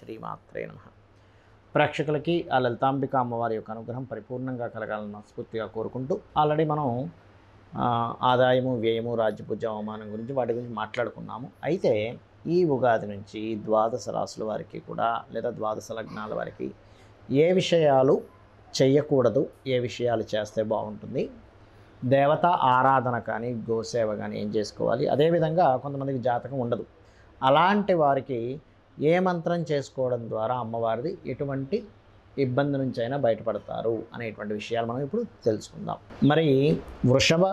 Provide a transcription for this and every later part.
శ్రీమాత్రే నమః. ప్రేక్షకులకి ఆ లలితాంబిక అమ్మవారి యొక్క అనుగ్రహం పరిపూర్ణంగా కలగాలని మనస్ఫూర్తిగా కోరుకుంటూ, ఆల్రెడీ మనం ఆదాయము, వ్యయము, రాజ్యపూజ్య, అవమానం గురించి వాటి గురించి మాట్లాడుకున్నాము. అయితే ఈ ఉగాది నుంచి ద్వాదశ రాశుల వారికి కూడా లేదా ద్వాదశ లగ్నాల వారికి ఏ విషయాలు చేయకూడదు, ఏ విషయాలు చేస్తే బాగుంటుంది, దేవత ఆరాధన కానీ గోసేవ కానీ ఏం చేసుకోవాలి, అదేవిధంగా కొంతమందికి జాతకం ఉండదు, అలాంటి వారికి ఏ మంత్రం చేసుకోవడం ద్వారా అమ్మవారిది ఎటువంటి ఇబ్బంది నుంచి అయినా బయటపడతారు అనేటువంటి విషయాలు మనం ఇప్పుడు తెలుసుకుందాం. మరి వృషభ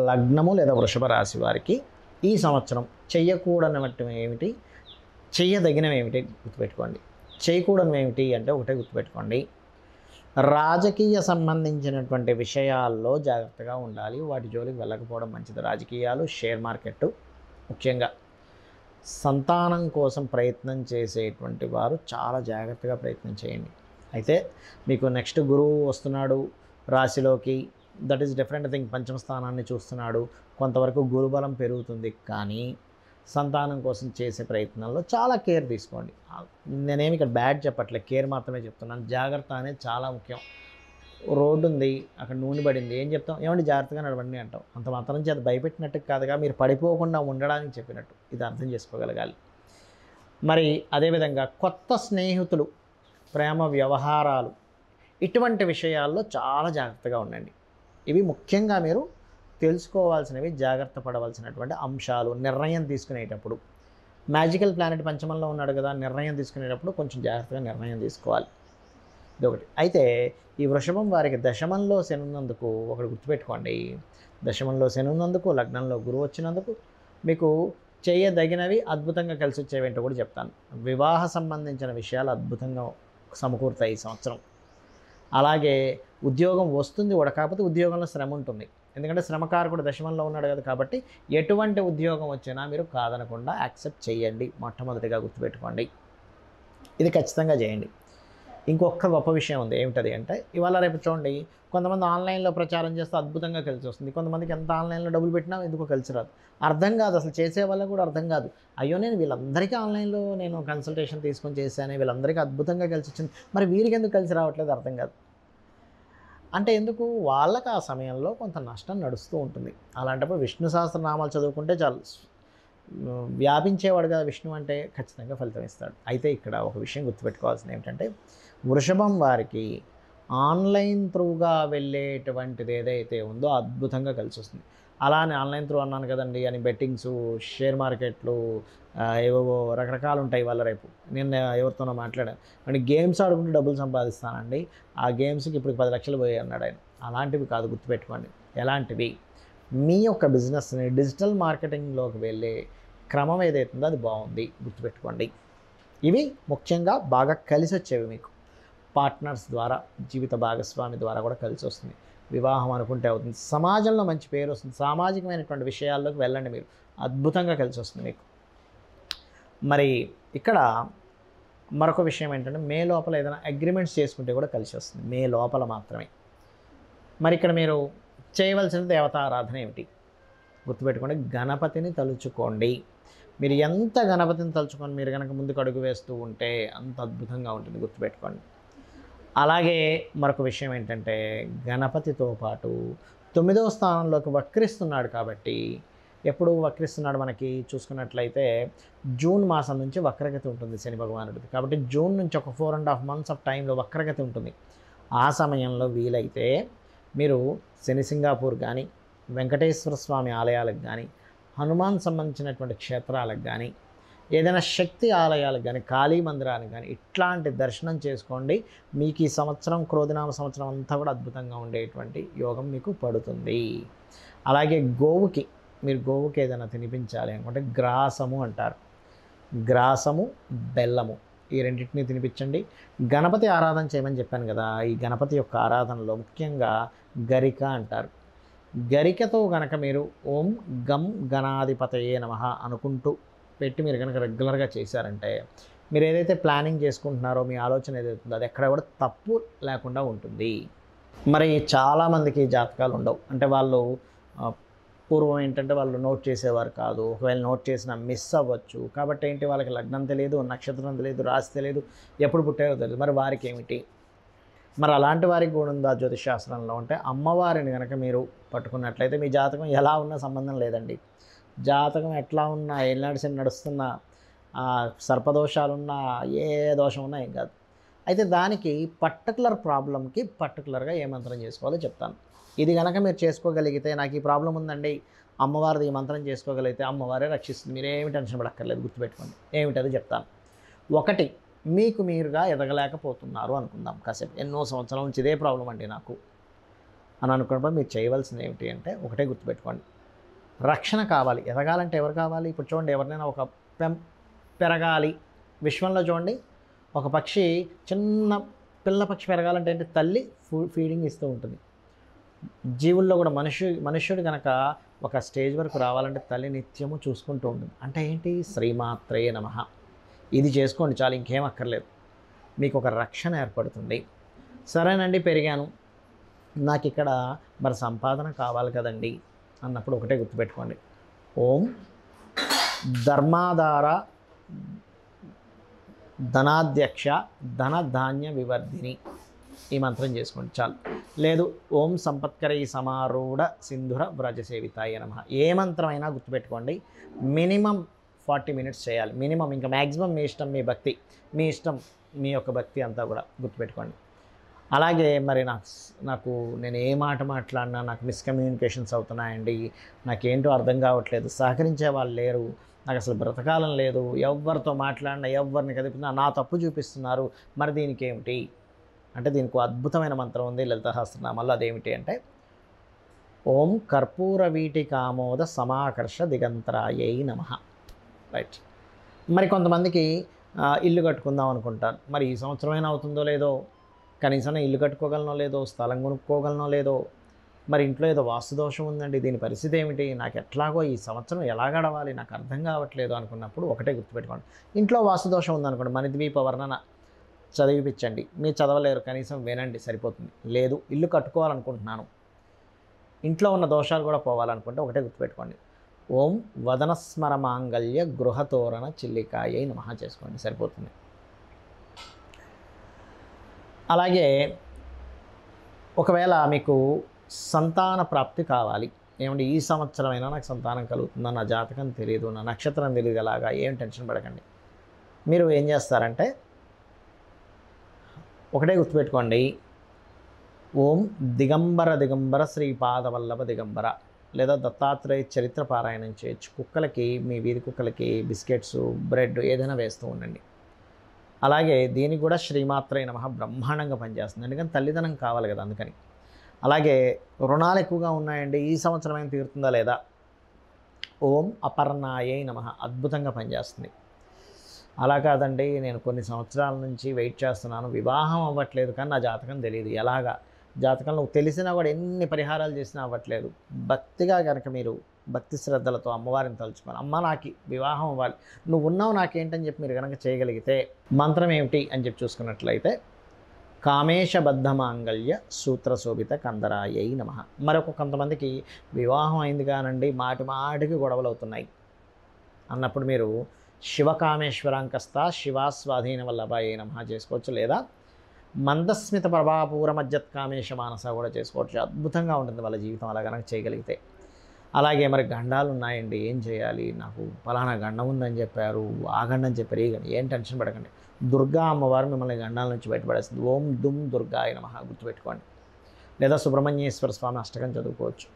లగ్నము లేదా వృషభ రాశి వారికి ఈ సంవత్సరం చెయ్యకూడనివి ఏమిటి, చెయ్యదగినవి ఏమిటి గుర్తుపెట్టుకోండి. చేయకూడనివి ఏమిటి అంటే ఒకటే గుర్తుపెట్టుకోండి, రాజకీయ సంబంధించినటువంటి విషయాల్లో జాగ్రత్తగా ఉండాలి, వాటి జోలికి వెళ్ళకపోవడం మంచిది. రాజకీయాలు, షేర్ మార్కెట్, ముఖ్యంగా సంతానం కోసం ప్రయత్నం చేసేటువంటి వారు చాలా జాగ్రత్తగా ప్రయత్నం చేయండి. అయితే మీకు నెక్స్ట్ గురువు వస్తున్నాడు రాశిలోకి, దట్ ఈస్ డిఫరెంట్ థింగ్. పంచమ స్థానాన్ని చూస్తున్నాడు, కొంతవరకు గురుబలం పెరుగుతుంది, కానీ సంతానం కోసం చేసే ప్రయత్నంలో చాలా కేర్ తీసుకోండి. నేనేమి ఇక్కడ బ్యాడ్ చెప్పట్లే, కేర్ మాత్రమే చెప్తున్నాను. జాగ్రత్త అనేది చాలా ముఖ్యం. రోడ్డు ఉంది, అక్కడ నూనె పడింది, ఏం చెప్తాం, ఏమంటే జాగ్రత్తగా నడవండి అంటాం. అంత మాత్రం చేత భయపెట్టినట్టు కాదుగా, మీరు పడిపోకుండా ఉండడానికి చెప్పినట్టు. ఇది అర్థం చేసుకోగలగాలి. మరి అదేవిధంగా కొత్త స్నేహితులు, ప్రేమ వ్యవహారాలు, ఇటువంటి విషయాల్లో చాలా జాగ్రత్తగా ఉండండి. ఇవి ముఖ్యంగా మీరు తెలుసుకోవాల్సినవి, జాగ్రత్త పడవలసినటువంటి అంశాలు. నిర్ణయం తీసుకునేటప్పుడు మ్యాజికల్ ప్లానెట్ పంచమంలో ఉన్నాడు కదా, నిర్ణయం తీసుకునేటప్పుడు కొంచెం జాగ్రత్తగా నిర్ణయం తీసుకోవాలి. ఇదొకటి. అయితే ఈ వృషభం వారికి దశమంలో శని ఉన్నందుకు ఒకటి గుర్తుపెట్టుకోండి, దశమంలో శని ఉన్నందుకు, లగ్నంలో గురువు వచ్చినందుకు మీకు చేయదగినవి, అద్భుతంగా కలిసి వచ్చేవేంటో కూడా చెప్తాను. వివాహ సంబంధించిన విషయాలు అద్భుతంగా సమకూరుతాయి ఈ సంవత్సరం. అలాగే ఉద్యోగం వస్తుంది కూడా, కాకపోతే ఉద్యోగంలో శ్రమ ఉంటుంది. ఎందుకంటే శ్రమకారకుడు దశమంలో ఉన్నాడు కదా, కాబట్టి ఎటువంటి ఉద్యోగం వచ్చినా మీరు కాదనకుండా యాక్సెప్ట్ చేయండి. మొట్టమొదటిగా గుర్తుపెట్టుకోండి, ఇది ఖచ్చితంగా చేయండి. ఇంకొక గొప్ప విషయం ఉంది, ఏమిటది అంటే ఇవాళ రేపు చూడండి, కొంతమంది ఆన్లైన్లో ప్రచారం చేస్తే అద్భుతంగా కలిసి వస్తుంది, కొంతమందికి ఎంత ఆన్లైన్లో డబ్బులు పెట్టినా ఎందుకో కలిసి రాదు. అర్థం కాదు, అసలు చేసే వాళ్ళకి కూడా అర్థం కాదు. అయ్యో నేను వీళ్ళందరికీ ఆన్లైన్లో నేను కన్సల్టేషన్ తీసుకొని చేశాను, వీళ్ళందరికీ అద్భుతంగా కలిసి వచ్చింది, మరి వీరికి ఎందుకు కలిసి రావట్లేదు అర్థం కాదు. అంటే ఎందుకు, వాళ్ళకి ఆ సమయంలో కొంత నష్టం నడుస్తూ ఉంటుంది. అలాంటప్పుడు విష్ణు సహస్రనామాలు చదువుకుంటే చాలు, వ్యాపించేవాడు కదా విష్ణు అంటే, ఖచ్చితంగా ఫలితం ఇస్తాడు. అయితే ఇక్కడ ఒక విషయం గుర్తుపెట్టుకోవాల్సింది ఏమిటంటే, వృషభం వారికి ఆన్లైన్ త్రూగా వెళ్ళేటువంటిది ఏదైతే ఉందో అద్భుతంగా కలిసి వస్తుంది. అలానే ఆన్లైన్ త్రూ అన్నాను కదండి అని బెట్టింగ్స్, షేర్ మార్కెట్లు, ఏవేవో రకరకాలు ఉంటాయి. వాళ్ళ రేపు నేను ఎవరితోనో మాట్లాడాను, అంటే గేమ్స్ ఆడుకుంటూ డబ్బులు సంపాదిస్తానండి, ఆ గేమ్స్కి ఇప్పుడు 10 లక్షలు పోయాయి అన్నాడు ఆయన. అలాంటివి కాదు, గుర్తుపెట్టుకోండి. ఎలాంటివి, మీ యొక్క బిజినెస్ని డిజిటల్ మార్కెటింగ్లోకి వెళ్ళే క్రమం ఏదైతుందో అది బాగుంది, గుర్తుపెట్టుకోండి. ఇవి ముఖ్యంగా బాగా కలిసి వచ్చేవి మీకు. పార్ట్నర్స్ ద్వారా, జీవిత భాగస్వామి ద్వారా కూడా కలిసి వస్తుంది. వివాహం అనుకుంటే అవుతుంది, సమాజంలో మంచి పేరు వస్తుంది, సామాజికమైనటువంటి విషయాల్లోకి వెళ్ళండి మీరు, అద్భుతంగా కలిసి వస్తుంది మీకు. మరి ఇక్కడ మరొక విషయం ఏంటంటే, మే లోపల ఏదైనా అగ్రిమెంట్స్ చేసుకుంటే కూడా కలిసి వస్తుంది, మే లోపల మాత్రమే. మరి ఇక్కడ మీరు చేయవలసిన దేవతారాధన ఏమిటి గుర్తుపెట్టుకోండి, గణపతిని తలుచుకోండి. మీరు ఎంత గణపతిని తలుచుకొని మీరు కనుక ముందుకు అడుగు వేస్తూ ఉంటే అంత అద్భుతంగా ఉంటుంది, గుర్తుపెట్టుకోండి. అలాగే మరొక విషయం ఏంటంటే, గణపతితో పాటు 9వ స్థానంలోకి వక్రిస్తున్నాడు కాబట్టి, ఎప్పుడు వక్రిస్తున్నాడు మనకి చూసుకున్నట్లయితే జూన్ మాసం నుంచి వక్రగతి ఉంటుంది శని భగవానుడికి. కాబట్టి జూన్ నుంచి ఒక 4.5 months ఆఫ్ టైంలో వక్రగతి ఉంటుంది. ఆ సమయంలో వీలైతే మీరు శని సింగాపూర్ కానీ, వెంకటేశ్వర స్వామి ఆలయాలకు కానీ, హనుమాన్ సంబంధించినటువంటి క్షేత్రాలకు కానీ, ఏదైనా శక్తి ఆలయాలకు కానీ, కాళీ మందిరానికి కానీ ఇట్లాంటి దర్శనం చేసుకోండి. మీకు ఈ సంవత్సరం క్రోధినామ సంవత్సరం అంతా కూడా అద్భుతంగా ఉండేటువంటి యోగం మీకు పడుతుంది. అలాగే గోవుకి, మీరు గోవుకి ఏదైనా తినిపించాలి అనుకుంటే గ్రాసము అంటారు, గ్రాసము, బెల్లము, ఈ రెండింటిని తినిపించండి. గణపతి ఆరాధన చేయమని చెప్పాను కదా, ఈ గణపతి యొక్క ఆరాధనలో ముఖ్యంగా గరిక అంటారు. గరికతో కనుక మీరు ఓం గం గణాధిపతయే నమః అనుకుంటూ పెట్టి మీరు కనుక రెగ్యులర్గా చేశారంటే, మీరు ఏదైతే ప్లానింగ్ చేసుకుంటున్నారో మీ ఆలోచన ఏదైతుందో అది ఎక్కడ కూడా తప్పు లేకుండా ఉంటుంది. మరి చాలామందికి జాతకాలు ఉండవు, అంటే వాళ్ళు పూర్వం ఏంటంటే వాళ్ళు నోట్ చేసేవారు కాదు, ఒకవేళ నోట్ చేసినా మిస్ అవ్వచ్చు. కాబట్టి ఏంటి, వాళ్ళకి లగ్నం తెలియదు, నక్షత్రం తెలియదు, రాశి తెలియదు, ఎప్పుడు పుట్టారో తెలియదు. మరి వారికి ఏమిటి? మరి అలాంటి వారికి కూడా ఉందా జ్యోతిష్ శాస్త్రంలో అంటే, అమ్మవారిని కనుక మీరు పట్టుకున్నట్లయితే మీ జాతకం ఎలా ఉన్నా సంబంధం లేదండి. జాతకం ఎట్లా ఉన్నా, ఏళ్ళనాడు శని నడుస్తున్నా, సర్పదోషాలున్నా, ఏ దోషం ఉన్నా ఏం కాదు. అయితే దానికి పర్టికులర్ ప్రాబ్లంకి పర్టికులర్గా ఏ మంత్రం చేసుకోవాలో చెప్తాను. ఇది కనుక మీరు చేసుకోగలిగితే, నాకు ఈ ప్రాబ్లం ఉందండి, అమ్మవారిది ఈ మంత్రం చేసుకోగలిగితే అమ్మవారే రక్షిస్తుంది. మీరేమి టెన్షన్ పడక్కర్లేదు, గుర్తుపెట్టుకోండి. ఏమిటది చెప్తాను. ఒకటి, మీకు మీరుగా ఎదగలేకపోతున్నారు అనుకుందాం. కాసేపు ఎన్నో సంవత్సరాల నుంచి ఇదే ప్రాబ్లం అండి నాకు అని అనుకున్నప్పుడు మీరు చేయవలసింది ఏమిటి అంటే, ఒకటే గుర్తుపెట్టుకోండి, రక్షణ కావాలి. ఎదగాలంటే ఎవరు కావాలి? ఇప్పుడు చూడండి, ఎవరినైనా ఒక పెరగాలి, విశ్వంలో చూడండి, ఒక పక్షి, చిన్న పిల్ల పక్షి పెరగాలంటే ఏంటి, తల్లి ఫీడింగ్ ఇస్తూ ఉంటుంది. జీవుల్లో కూడా మనుష్యుడు కనుక ఒక స్టేజ్ వరకు రావాలంటే తల్లి నిత్యము చూసుకుంటూ ఉంటుంది. అంటే ఏంటి, శ్రీమాత్రే నమః, ఇది చేసుకోండి చాలు, ఇంకేం అక్కర్లేదు. మీకు ఒక రక్షణ ఏర్పడుతుంది. సరేనండి, పెరిగాను, నాకు ఇక్కడ మరి సంపాదన కావాలి కదండి అన్నప్పుడు ఒకటే గుర్తుపెట్టుకోండి, ఓం ధర్మాధార ధనాధ్యక్ష ధనధాన్య వివర్ధిని, ఈ మంత్రం చేసుకోండి చాలు. లేదు, ఓం సంపత్కరై సమారూఢ సింధుర వ్రజసేవితాయ నమః, ఏ మంత్రమైనా గుర్తుపెట్టుకోండి. మినిమం 40 మినిట్స్ చేయాలి మినిమం. ఇంకా మ్యాక్సిమం మీ ఇష్టం, మీ భక్తి మీ ఇష్టం, మీ యొక్క భక్తి అంతా కూడా గుర్తుపెట్టుకోండి. అలాగే మరి నాకు నేను ఏ మాట మాట్లాడినా నాకు మిస్కమ్యూనికేషన్స్ అవుతున్నాయండి, నాకేంటో అర్థం కావట్లేదు, సహకరించే వాళ్ళు లేరు, నాకు అసలు బ్రతకాలం లేదు, ఎవరితో మాట్లాడినా, ఎవరిని కదిపినా నా తప్పు చూపిస్తున్నారు, మరి దీనికి ఏమిటి అంటే, దీనికి అద్భుతమైన మంత్రం ఉంది లలితా సహస్రనామాల్లో. అదేమిటి అంటే, ఓం కర్పూర వీటికామోద సమాకర్ష దిగంతరాయై నమః. రైట్. మరి కొంతమందికి ఇల్లు కట్టుకుందాం అనుకుంటారు. మరి ఈ సంవత్సరమైనా అవుతుందో లేదో, కనీసం ఇల్లు కట్టుకోగలనో లేదో, స్థలం కొనుక్కోగలనో లేదో, మరి ఇంట్లో ఏదో వాస్తు దోషం ఉందండి, దీని పరిస్థితి ఏమిటి, నాకు ఎట్లాగో ఈ సంవత్సరం ఎలా గడవాలి, నాకు అర్థం కావట్లేదు అనుకున్నప్పుడు ఒకటే గుర్తుపెట్టుకోండి, ఇంట్లో వాస్తు దోషం ఉందనుకోండి, మణిద్వీప వర్ణన చదివిపించండి. మీరు చదవలేరు, కనీసం వినండి, సరిపోతుంది. లేదు, ఇల్లు కట్టుకోవాలనుకుంటున్నాను, ఇంట్లో ఉన్న దోషాలు కూడా పోవాలనుకుంటే ఒకటే గుర్తుపెట్టుకోండి, ఓం వదనస్మర మాంగళ్య గృహతోరణ చిల్లికాయై నమః చేసుకోండి, సరిపోతుంది. అలాగే ఒకవేళ మీకు సంతాన ప్రాప్తి కావాలి, ఏమంటే ఈ సంవత్సరమైనా నాకు సంతానం కలుగుతుందా, నా జాతకం తెలియదు, నా నక్షత్రం తెలియదు, అలాగా ఏం టెన్షన్ పడకండి. మీరు ఏం చేస్తారంటే ఒకటే గుర్తుపెట్టుకోండి, ఓం దిగంబర దిగంబర శ్రీపాదవల్లభ దిగంబర, లేదా దత్తాత్రేయ చరిత్ర పారాయణం చేయొచ్చు. కుక్కలకి, మీ వీధి కుక్కలకి బిస్కెట్స్, బ్రెడ్ ఏదైనా వేస్తూ ఉండండి. అలాగే దీనికి కూడా శ్రీమాత్రే నమః బ్రహ్మాండంగా పనిచేస్తుంది, ఎందుకంటే తల్లిదనం కావాలి కదా, అందుకని. అలాగే రుణాలు ఎక్కువగా ఉన్నాయండి, ఈ సంవత్సరం ఏం తీరుతుందా లేదా, ఓం అపర్ణాయై నమః అద్భుతంగా పనిచేస్తుంది. అలా కాదండి, నేను కొన్ని సంవత్సరాల నుంచి వెయిట్ చేస్తున్నాను, వివాహం అవ్వట్లేదు, కానీ నా జాతకం తెలియదు, ఎలాగా, జాతకంలో తెలిసినా కూడా ఎన్ని పరిహారాలు చేసినా అవ్వట్లేదు. భక్తిగా కనుక మీరు భక్తి శ్రద్ధలతో అమ్మవారిని తలుచుకోవాలి, అమ్మ నాకు వివాహం అవ్వాలి, నువ్వు ఉన్నావు నాకేంటని చెప్పి మీరు కనుక చేయగలిగితే, మంత్రం ఏమిటి అని చెప్పి చూసుకున్నట్లయితే, కామేశబద్ధ మాంగళ్య సూత్రశోభిత కందరాయై నమః. మరొక కొంతమందికి వివాహం అయింది కానండి, మాటికి గొడవలు అవుతున్నాయి అన్నప్పుడు మీరు శివకామేశ్వరాంకస్త శివాస్వాధీన వల్లభాయై నమః చేసుకోవచ్చు, లేదా మందస్మిత ప్రభాపూర మజ్జత్ కామేశ మానస కూడా చేసుకోవచ్చు. అద్భుతంగా ఉంటుంది వాళ్ళ జీవితం అలా కనుక చేయగలిగితే. అలాగే మరి గండాలు ఉన్నాయండి, ఏం చేయాలి, నాకు ఫలానా గండం ఉందని చెప్పారు, ఆ గండం చెప్పారు, ఈ గండం, ఏం టెన్షన్ పడకండి, దుర్గా అమ్మవారు మిమ్మల్ని గండాల నుంచి బయటపడేస్తుంది. ఓం దుమ్ దుర్గాయ నమః గుర్తుపెట్టుకోండి. లేదా సుబ్రహ్మణ్యేశ్వర స్వామి అష్టకం చదువుకోవచ్చు.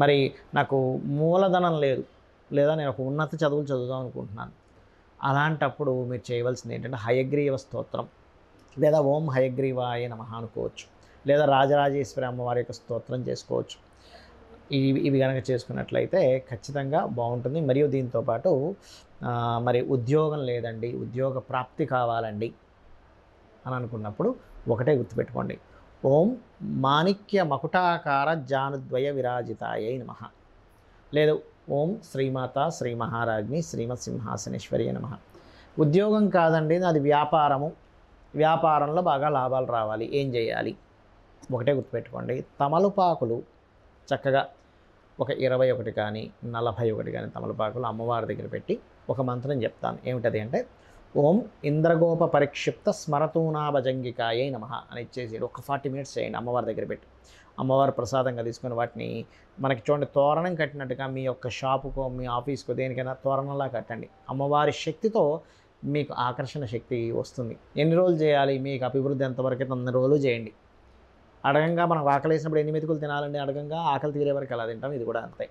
మరి నాకు మూలధనం లేదు, లేదా నేను ఒక ఉన్నత చదువులు చదువుదాం అనుకుంటున్నాను, అలాంటప్పుడు మీరు చేయవలసింది ఏంటంటే హయగ్రీవ స్తోత్రం, లేదా ఓం హయగ్రీవాయ నమః అనుకోవచ్చు, లేదా రాజరాజేశ్వరి అమ్మవారి యొక్క స్తోత్రం చేసుకోవచ్చు. ఇవి కనుక చేసుకున్నట్లయితే ఖచ్చితంగా బాగుంటుంది. మరియు దీంతోపాటు మరి ఉద్యోగం లేదండి, ఉద్యోగ ప్రాప్తి కావాలండి అని అనుకున్నప్పుడు ఒకటే గుర్తుపెట్టుకోండి, ఓం మాణిక్య మకుటాకార జానుద్వయ విరాజితాయై నమః, లేదు ఓం శ్రీమాత శ్రీ మహారాజ్ని శ్రీమత్ సింహాసనేశ్వరి నమః. ఉద్యోగం కాదండి, నాది వ్యాపారము, వ్యాపారంలో బాగా లాభాలు రావాలి, ఏం చేయాలి, ఒకటే గుర్తుపెట్టుకోండి, తమలపాకులు చక్కగా ఒక 21 కానీ 41 కానీ తమలపాకులు అమ్మవారి దగ్గర పెట్టి ఒక మంత్రం చెప్తాను. ఏమిటది అంటే ఓం ఇంద్రగోప పరిక్షిప్త స్మరతూనాభజంగికాయే నమః అని ఇచ్చేసి ఒక 40 మినిట్స్ చేయండి అమ్మవారి దగ్గర పెట్టి. అమ్మవారు ప్రసాదంగా తీసుకుని వాటిని మనకి చూడండి తోరణం కట్టినట్టుగా మీ యొక్క షాపుకో మీ ఆఫీస్కో దేనికైనా తోరణంలా కట్టండి. అమ్మవారి శక్తితో మీకు ఆకర్షణ శక్తి వస్తుంది. ఎన్ని రోజులు చేయాలి, మీకు అభివృద్ధి ఎంతవరకు అయితే అన్ని రోజులు చేయండి. అడగంగా మనకు ఆకలి వేసినప్పుడు ఎన్ని మెతుకులు తినాలండి, అడగంగా ఆకలి తీరే వరకు ఎలా తింటాం, ఇది కూడా అంతే.